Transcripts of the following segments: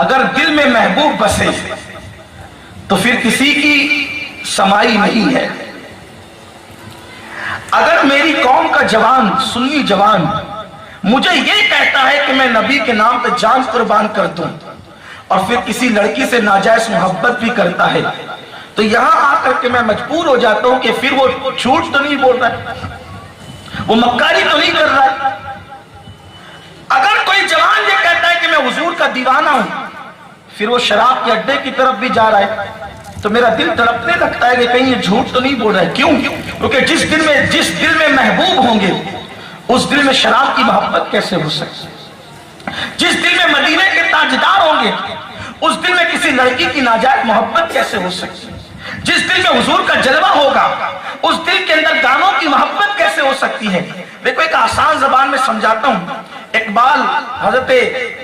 اگر دل میں محبوب بسے تو پھر کسی کی سمائی نہیں ہے. اگر میری قوم کا جوان سنی جوان مجھے یہ کہتا ہے کہ میں نبی کے نام پہ جان قربان کر دوں اور پھر کسی لڑکی سے ناجائز محبت بھی کرتا ہے تو یہاں آ کر کے میں مجبور ہو جاتا ہوں کہ پھر وہ جھوٹ تو نہیں بول رہا ہے, وہ مکاری تو نہیں کر رہا ہے. اگر کوئی جوان یہ کہتا ہے کہ میں حضور کا دیوانہ ہوں پھر وہ شراب کے اڈے کی طرف بھی جا رہا ہے تو میرا دل تڑپنے لگتا ہے کہ کہیں یہ جھوٹ تو نہیں بول رہا ہے. کیوں؟ کیونکہ جس دل میں محبوب ہوں گے اس دل میں شراب کی محبت کیسے ہو سکتی؟ جس دل میں مدینے کے تاجدار ہوں گے اس دل میں کسی لڑکی کی ناجائز محبت کیسے ہو سکتی؟ جس دل میں حضور کا جلوہ ہوگا اس دل کے اندر گانوں کی محبت کیسے ہو سکتی ہے؟ دیکھو ایک آسان زبان میں سمجھاتا ہوں. اقبال حضرت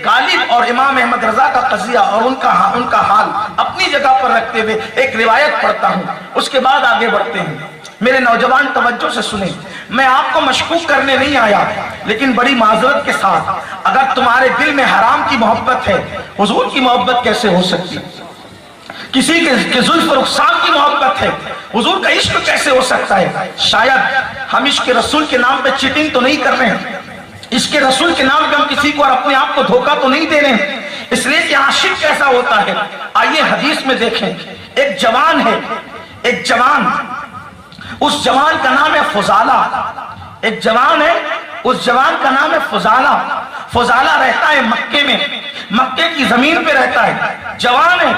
غالب اور امام احمد رضا کا قضیہ اور ان کا حال اپنی جگہ پر رکھتے ہوئے ایک روایت پڑھتا ہوں, اس کے بعد آگے بڑھتے ہیں. میرے نوجوان توجہ سے سنیں, میں آپ کو مشکوک کرنے نہیں آیا لیکن بڑی معذرت کے ساتھ اگر تمہارے دل میں حرام کی محبت ہے حضور کی محبت کیسے ہو سکتی؟ کسی کے زلف و رخسار کی محبت ہے حضور کا عشق کیسے ہو سکتا ہے؟ شاید ہم عشق رسول کے نام پہ چیٹنگ تو نہیں کر رہے ہیں, عشق رسول کے نام پہ ہم کسی کو اور اپنے آپ کو دھوکہ تو نہیں دے رہے ہیں, اس لیے کہ عاشق کیسا ہوتا ہے. آئیے حدیث میں دیکھیں. ایک جوان ہے, ایک جوان, اس جوان کا نام ہے فضالہ. ایک جوان ہے, اس جوان کا نام ہے فضالہ. فضالہ رہتا ہے مکے میں, مکے کی زمین پہ رہتا ہے. جوان ہے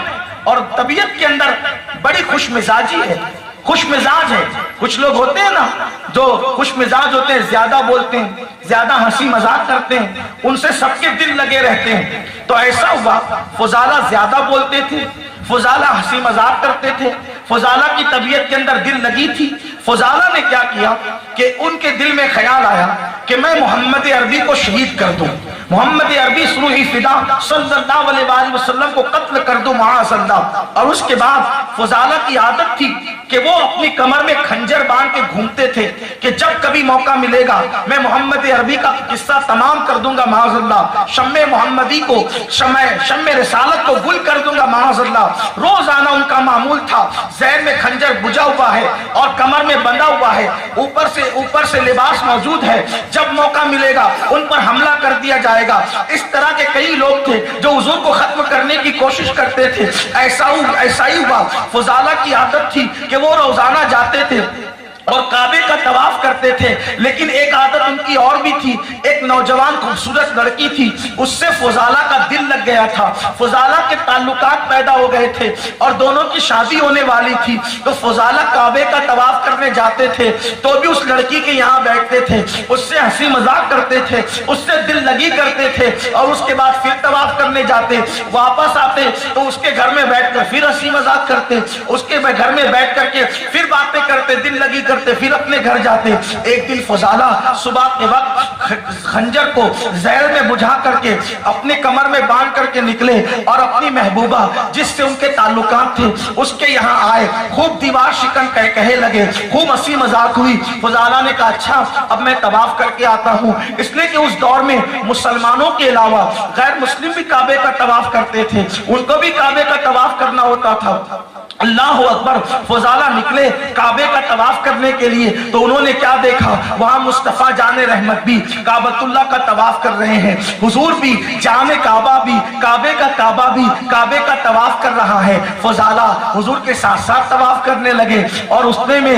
اور طبیعت کے اندر بڑی خوش مزاجی ہے, خوش مزاج ہے. کچھ لوگ ہوتے ہیں نا جو خوش مزاج ہوتے ہیں, زیادہ بولتے ہیں, زیادہ ہنسی مذاق کرتے ہیں, ان سے سب کے دل لگے رہتے ہیں. تو ایسا ہوا فضالہ زیادہ بولتے تھے, فضالہ ہنسی مذاق کرتے تھے, فضالہ کی طبیعت کے اندر دل لگی تھی. فضالہ نے کیا کیا کہ ان کے دل میں خیال آیا کہ میں محمد عربی کو شہید کر دوں, محمد عربی سروح فدا صلی اللہ علیہ وآلہ وسلم کو قتل کر دوں معاذ اللہ. اور اس کے بعد فضالہ کی عادت تھی کہ وہ اپنی کمر میں خنجر باندھ کے گھومتے تھے کہ جب کبھی موقع ملے گا میں محمد عربی کا قصہ تمام کر دوں گا معاذ اللہ, شمع محمدی کو شمع رسالت کو گل کر دوں گا معاذ اللہ. روزانہ ان کا معمول تھا, زہر میں خنجر بجھا ہوا ہے اور کمر میں بندھا ہوا ہے, اوپر سے لباس موجود ہے, جب موقع ملے گا ان پر حملہ کر دیا جائے گا. اس طرح کے کئی لوگ تھے جو حضور کو ختم کرنے کی کوشش کرتے تھے. ایسا ہی ہوا. فضالہ کی عادت تھی کہ وہ روزانہ جاتے تھے اور کعبے کا طواف کرتے تھے, لیکن ایک عادت ان کی اور بھی تھی. ایک نوجوان خوبصورت لڑکی تھی, اس سے فضالہ کا دل لگ گیا تھا. فضالہ کے تعلقات پیدا ہو گئے تھے اور دونوں کی شادی ہونے والی تھی. تو فضالہ کعبے کا طواف کرنے جاتے تھے تو بھی اس لڑکی کے یہاں بیٹھتے تھے, اس سے ہنسی مذاق کرتے تھے, اس سے دل لگی کرتے تھے. اور اس کے بعد پھر طواف کرنے جاتے, واپس آتے تو اس کے گھر میں بیٹھ کر پھر ہنسی مذاق کرتے, اس کے گھر میں بیٹھ کر کے پھر باتیں کرتے, دل لگی کرتے, پھر اپنے گھر جاتے. ایک دن فضالہ صبح کے وقت خنجر کو زہر میں بجھا کر کے اپنے کمر میں باندھ کر کے نکلے اور اپنی محبوبہ جس سے ان کے تعلقات تھے اس کے یہاں آئے. خوب دیوار شکن کہے لگے, خوب ہنسی مذاق ہوئی. فضالہ نے کہا اچھا اب میں طواف کر کے آتا ہوں, اس لیے کہ اس دور میں مسلمانوں کے علاوہ غیر مسلم بھی کعبے کا طواف کرتے تھے, ان کو بھی کعبے کا طواف کرنا ہوتا تھا. اللہ اکبر. فضالہ نکلے کعبے کا طواف کرنے کے لیے تو انہوں نے کیا دیکھا, وہاں مصطفیٰ جان رحمت بھی کعبۃ اللہ کا طواف کر رہے ہیں, حضور بھی جامع کعبہ بھی کعبے کا کعبہ بھی کعبے کا طواف کر رہا ہے. فضالہ حضور کے ساتھ ساتھ طواف کرنے لگے اور اس میں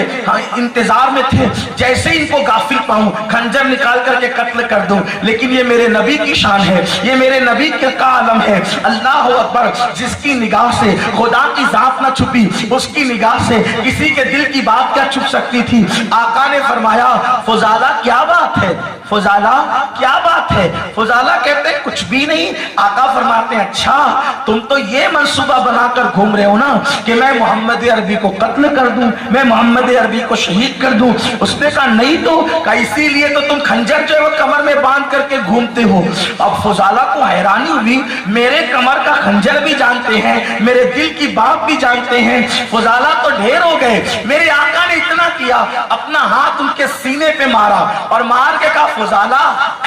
انتظار میں تھے جیسے ان کو غافل پاؤں خنجر نکال کر کے قتل کر دوں, لیکن یہ میرے نبی کی شان ہے, یہ میرے نبی کا عالم ہے. اللہ اکبر. جس کی نگاہ سے خدا کی ذات نہ چھپی اس کی نگاہ سے کسی کے دل کی بات کیا چھپ سکتی تھی. آقا نے فرمایا فضالہ کیا بات ہے, فضالہ کیا بات ہے. فضالہ کہتے ہیں کچھ بھی نہیں. آقا فرماتے ہیں اچھا تم تو یہ منصوبہ بنا کر گھوم رہے ہو نا کہ میں محمد عربی کو قتل کر دوں, میں محمد عربی کو شہید کر دوں. اس نے کہا نہیں تو, کہ اسی لیے تو تم خنجر جو ہے وہ کمر میں باندھ کر کے گھومتے ہو. اب فضالہ کو حیرانی ہوئی, میرے کمر کا خنجر بھی جانتے ہیں, میرے دل کی بات بھی جانتے ہیں. فضالہ تو ڈھیر ہو گئے. میرے آقا نے اتنا کیا, اپنا ہاتھ ان کے سینے پہ مارا اور مار کے کہا فضالہ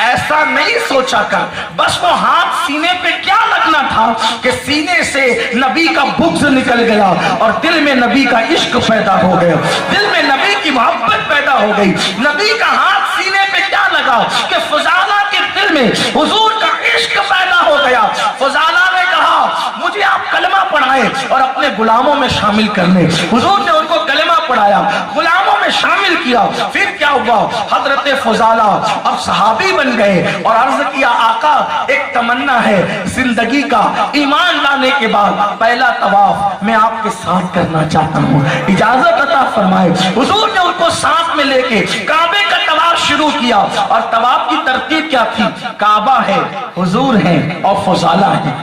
ایسا نہیں سوچا کر, بس وہ ہاتھ سینے پہ کیا لگنا था कि सीने से नबी का बुग़्ज़ निकल गया और दिल में नबी का इश्क पैदा हो गया, दिल में नबी की मोहब्बत पैदा हो गई। नबी का हाथ सीने पे क्या लगा कि फुजाला के दिल में हुजूर का इश्क पैदा हो गया। फुजाला ने कहा मुझे आप कलमा पढ़ाएं और अपने गुलामों में शामिल कर लें। हुजूर ने उनको कलमा पढ़ाया, गुलामों में शामिल किया। फिर क्या हुआ, हजरत फुजाला अब सहाबी बन गए और अर्ज किया आका एक तमन्ना है जिंदगी का, ईमान लाने के बाद पहला तवाफ मैं आपके साथ करना चाहता हूँ, इजाजत अता फरमाए। हुजूर ने उनको साथ में लेके काबे का तवाफ शुरू किया और तवाफ की तरतीब क्या थी, काबा है, हुजूर है और फुजाला है,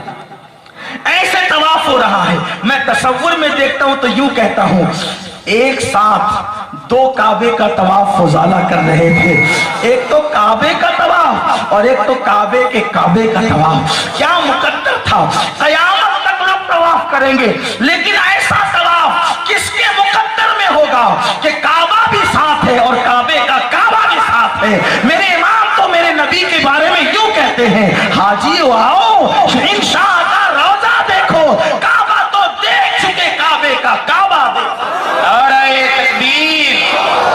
ऐसे तवाफ हो रहा है। मैं तसव्वुर में देखता हूं तो यूं कहता हूं एक साथ दो काबे का तवाफ फुजाला कर रहे थे, एक तो काबे का तवाफ और एक तो काबे के काबे का तवाफ। क्या मुकद्दर था, कयामत तक लोग तवाफ करेंगे, लेकिन ऐसा तवाफ किसके मुकद्दर में होगा कि काबा भी साथ है और काबे का काबा भी साथ है। मेरे इमाम तो मेरे नबी के बारे में यूं कहते हैं, हाजी आओ इंशाअल्लाह रोजा देखो, काबा तो देख चुके, काबे का काबा देखो। नारे तकबीर,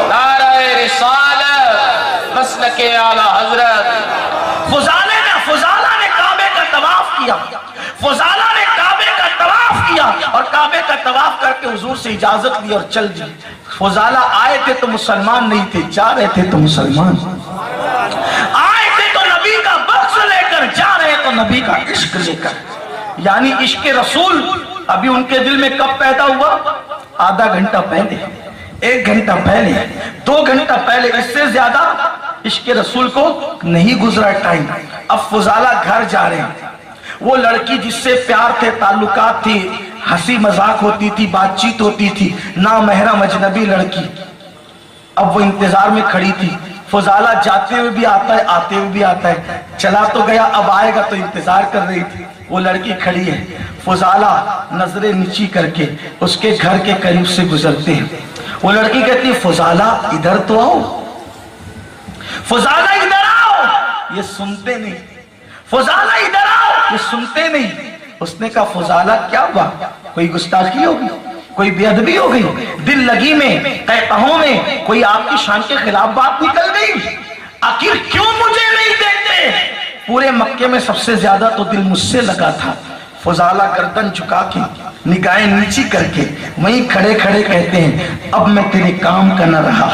नारे रिसालत, मसलके आला हजरत। फुजाला ने काबे का तवाफ किया, फुजाला ने काबे का तवाफ किया और काबे का तवाफ करके हुजूर से इजाजत ली और चल दी। फुजाला आए थे तो मुसलमान नहीं थे, जा रहे थे तो मुसलमान, आए थे तो नबी का बख्श लेकर, जा रहे तो नबी का इश्क लेकर। यानी इश्क रसूल अभी उनके दिल में कब पैदा हुआ, आधा घंटा पहले, एक घंटा पहले, 2 घंटा पहले, इससे ज्यादा इश्क रसूल को नहीं गुजरा टाइम। अब फुजाला घर जा रहे हैं, वो लड़की जिससे प्यार थे, ताल्लुकात थी, हंसी मजाक होती थी, बातचीत होती थी, ना महरम अजनबी लड़की, अब वो इंतजार में खड़ी थी। फुजाला जाते हुए भी आता है, आते हुए भी आता है, चला तो गया अब आएगा, तो इंतजार कर रही थी। वो लड़की खड़ी है, फुजाला नजरें नीची करके उसके घर के करीब से गुजरते हैं। वो लड़की कहती है फुजाला इधर तो आओ, फुजाला इधर आओ, ये सुनते नहीं, फुजाला इधर आओ, ये सुनते नहीं। उसने कहा फुजाला क्या हुआ, कोई गुस्ताखी होगी, कोई बेअदबी हो गई, दिल लगी में, कहताओं में कोई आपकी शान के खिलाफ बात निकल गई, आखिर क्यों मुझे नहीं देखते। पूरे मक्के में सबसे ज्यादा तो दिल मुझसे लगा था। फुजाला गर्दन झुका के निगाहें नीची करके वहीं खड़े खड़े कहते हैं अब मैं तेरे काम का न रहा,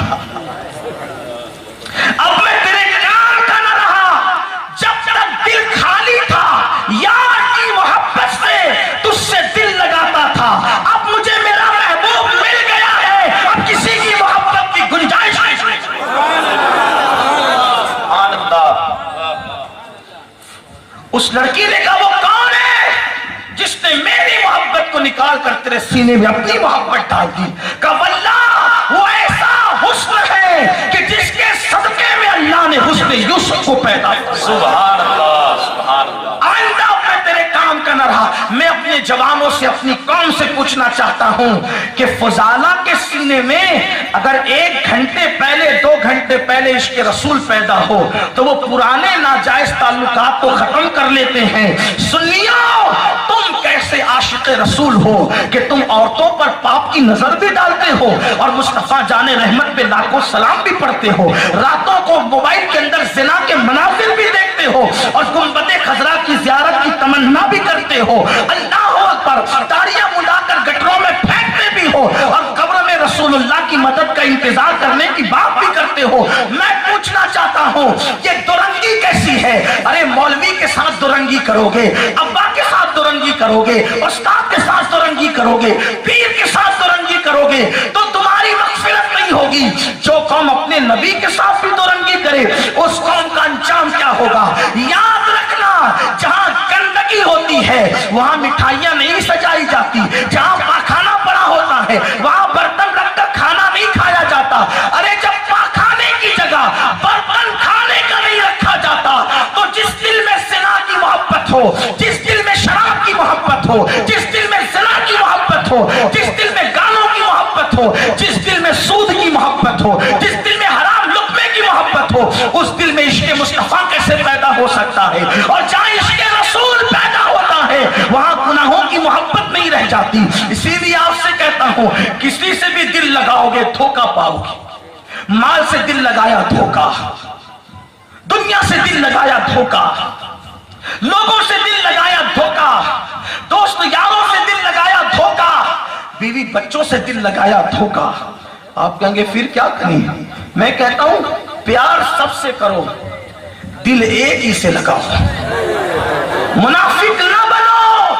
अब मैं तेरे काम का न रहा। जब तक दिल खाली था यार की मोहब्बत से तुझसे दिल लगाता था, अब मुझे मेरा महबूब मिल गया है, अब किसी की मोहब्बत की गुंजाइश नहीं। उस लड़की ने कहा वो कौन है जिसने मेरी मोहब्बत को निकाल कर तेरे सीने में अपनी मोहब्बत डाल दी। कहा वल्लाह वो ऐसा हुस्न है कि जिसके सदके में अल्लाह ने हुस्न यूसुफ को पैदा किया। सुभान अल्लाह, सुभान अल्लाह। आइंदा मैं तेरे काम का न रहा। मैं अपने जवानों से, अपनी कौम से पूछना चाहता हूं कि फुजाला के सीने में अगर 1 घंटे पहले, 2 घंटे पहले इश्क रसूल पैदा हो तो वो पुराने नाजायज ताल्लुकात को खत्म कर लेते हैं। सुन्नियों, तुम कैसे आशिक रसूल हो कि तुम औरतों पर पाप की नजर भी डालते हो और मुस्तफा जाने रहमत पे लाखों सलाम भी पढ़ते हो, रातों को मोबाइल के अंदर जिना के मनाजिर भी देखते हो और गुंबदे खजरा की ज़ियारत की तमन्ना भी करते हो, अल्लाह अकबर, तालियां मुड़ाकर गटरों में फेंकते भी हो और कब्र में रसूलुल्लाह की मदद का इंतजार करने की बात भी करते हो। मैं पूछना चाहता हूँ ये दुरंगी कैसी है? अरे मौलवी के साथ दुरंगी करोगे, अब्बा के साथ दुरंगी करोगे, उस्ताद के साथ दुरंगी करोगे, पीर के साथ दुरंगी करोगे तो तुम्हारी मग़फ़िरत नहीं होगी। जो कौम अपने नबी के साथ भी दुरंगी करे उस कौम का अंजाम क्या होगा? याद रखना, जहां गंदगी होती है वहां मिठाइयां नहीं सजाई जाती, जहां पाखाना पड़ा होता है वहां बर्तन रखकर खाना नहीं खाया जाता। अरे जब पाखाने की जगह बर्तन खाने का नहीं रखा जाता तो जिस दिल में ज़िना की मोहब्बत हो, जिस दिल में शराब की मोहब्बत हो, जिस दिल में ज़िना की मोहब्बत हो, जिस दिल में गानों की मोहब्बत हो, जिस दिल में सूद की मोहब्बत हो, जिस दिल में हराम लुक़्मे की मोहब्बत हो, उस दिल में इश्क़ मुस्तफ़ा कैसे पैदा हो सकता है? और जहाँ इश्क़ रसूल पैदा होता है जाती। इसीलिए आपसे कहता हूं, किसी से भी दिल लगाओगे धोखा पाओगे। माल से दिल लगाया धोखा, दुनिया से दिल लगाया धोखा, लोगों से दिल लगाया धोखा, दोस्त यारों से दिल लगाया धोखा, बीवी बच्चों से दिल लगाया धोखा। आप कहेंगे फिर क्या करें? मैं कहता हूं प्यार सबसे करो, दिल एक ही से लगाओ, मुनाफिक ना बनो,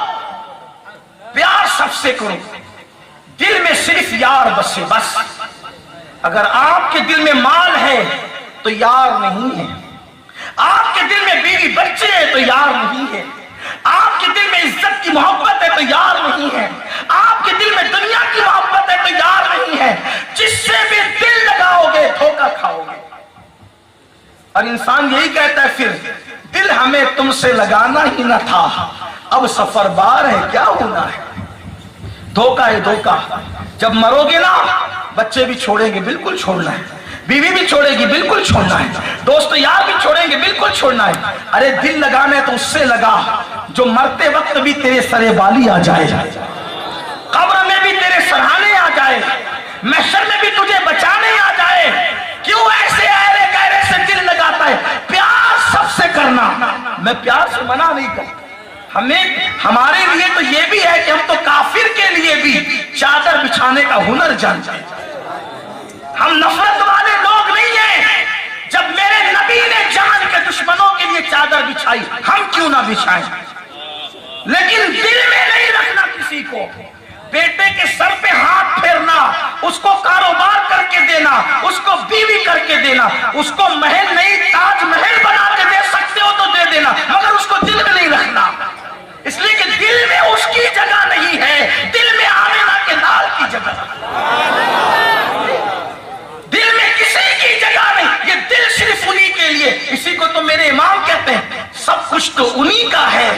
प्यार सबसे करो, दिल में सिर्फ यार बसे बस। अगर आपके दिल में माल है तो यार नहीं है, आपके दिल में बीवी बच्चे हैं तो यार नहीं है, आपके दिल में इज्जत की मोहब्बत है तो यार नहीं है, आपके दिल में दुनिया की मोहब्बत है तो यार नहीं है। जिससे भी दिल लगाओगे धोखा खाओगे। और इंसान यही कहता है फिर दिल हमें तुमसे लगाना ही न था, अब सफर बार है क्या होना है। धोखा है धोखा। जब मरोगे ना बच्चे भी छोड़ेंगे, बिल्कुल छोड़ना है, बीवी भी छोड़ेगी, बिल्कुल छोड़ना है, दोस्त यार भी छोड़ेंगे, बिल्कुल छोड़ना है। अरे दिल लगाना है तो उससे लगा जो मरते वक्त भी तेरे सरे बाली आ जाए, कब्र में भी तेरे सराहने आ जाए, महशर में भी तुझे बचाने आ जाए। क्यों ऐसे ऐरे गहरे से दिल लगाता है? प्यार सबसे करना। मैं प्यार से मना नहीं करता, हमें हमारे लिए तो ये भी है कि हम तो काफिर के लिए भी चादर बिछाने का हुनर जानते हैं। हम नफरत वाले लोग नहीं हैं। जब मेरे नबी ने जान के दुश्मनों के लिए चादर बिछाई, हम क्यों ना बिछाएं? लेकिन दिल में नहीं रखना किसी को। बेटे के सर पे हाथ फेरना, उसको कारोबार करके देना, उसको बीवी करके देना, उसको महल नहीं ताजमहल बना के दे सकते हो तो दे देना, मगर उसको दिल में नहीं रखना। इसलिए कि दिल में उसकी जगह नहीं है, दिल में आमिना के लाल की जगह, दिल में किसी की जगह नहीं। ये दिल सिर्फ उन्हीं के लिए। इसी को तो मेरे इमाम कहते हैं, सब कुछ तो उन्हीं का है।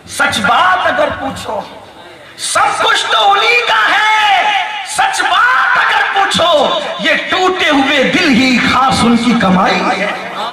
सच बात अगर पूछो, सब कुछ तो उन्हीं का है। सच बात अगर पूछो, ये टूटे हुए दिल ही खास उनकी कमाई है।